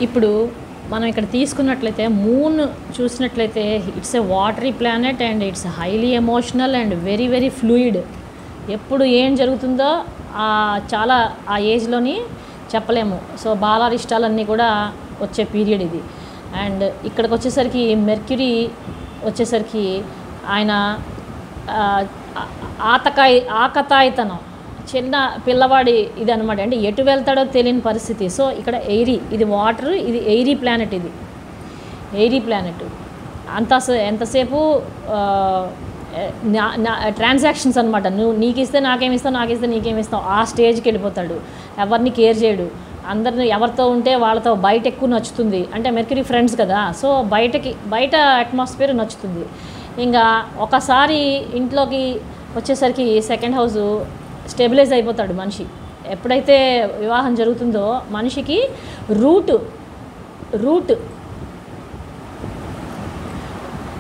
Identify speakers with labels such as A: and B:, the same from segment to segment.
A: ఇప్పుడు మనం ఇక్కడ తీసుకున్నట్లయితే మూన్ చూసినట్లయితే it's a watery planet and it's highly emotional and very very fluid. ఎప్పుడు ఏం జరుగుతుందో చాలా ఆ ఏజ్లోని చెప్పలేము. సో బాలారిష్టాలన్నీ కూడా వచ్చే పీరియడ్ ఇది. అండ్ ఇక్కడికి వచ్చేసరికి మెర్క్యూరీ వచ్చేసరికి ఆయన ఆకతాయితనం, చిన్న పిల్లవాడి ఇది అనమాట. అంటే ఎటు వెళ్తాడో తెలియని పరిస్థితి. సో ఇక్కడ ఎయిరీ, ఇది వాటర్, ఇది ఎయిరీ ప్లానెట్, ఇది ఎయిరీ ప్లానెట్. ఎంతసేపు ట్రాన్సాక్షన్స్ అనమాట. నువ్వు నీకు ఇస్తే నాకేమిస్తావు, నాకు ఇస్తే నీకేమిస్తావు, ఆ స్టేజ్కి వెళ్ళిపోతాడు. ఎవరిని కేర్ చేయడు. అందరిని ఎవరితో ఉంటే వాళ్ళతో బయట ఎక్కువ నచ్చుతుంది. అంటే మెర్క్యూరీ ఫ్రెండ్స్ కదా, సో బయట అట్మాస్ఫియర్ నచ్చుతుంది. ఇంకా ఒకసారి ఇంట్లోకి వచ్చేసరికి సెకండ్ హౌస్ స్టెబిలైజ్ అయిపోతాడు మనిషి. ఎప్పుడైతే వివాహం జరుగుతుందో మనిషికి రూట్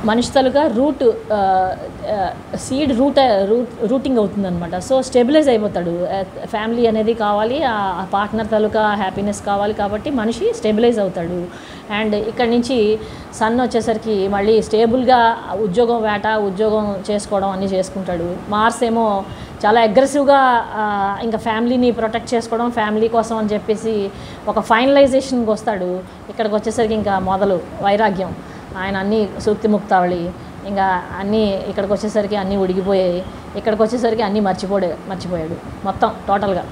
A: మనిషి తలుగా సీడ్ రూటింగ్ అవుతుందన్నమాట. సో స్టెబిలైజ్ అయిపోతాడు. ఫ్యామిలీ అనేది కావాలి, ఆ పార్ట్నర్ తలుగా హ్యాపీనెస్ కావాలి, కాబట్టి మనిషి స్టెబిలైజ్ అవుతాడు. అండ్ ఇక్కడి నుంచి సన్ వచ్చేసరికి మళ్ళీ స్టేబుల్గా ఉద్యోగం చేసుకోవడం అన్నీ చేసుకుంటాడు. మార్స్ ఏమో చాలా అగ్రెసివ్గా ఇంకా ఫ్యామిలీని ప్రొటెక్ట్ చేసుకోవడం, ఫ్యామిలీ కోసం అని చెప్పేసి ఒక ఫైనలైజేషన్కి వస్తాడు. ఇక్కడికి వచ్చేసరికి ఇంకా మొదలు వైరాగ్యం. ఆయన అన్నీ సూక్తిముక్తావళి, ఇంకా అన్నీ ఇక్కడికి వచ్చేసరికి అన్నీ ఉడిగిపోయాయి. ఇక్కడికి వచ్చేసరికి అన్నీ మర్చిపోయాడు మొత్తం టోటల్గా.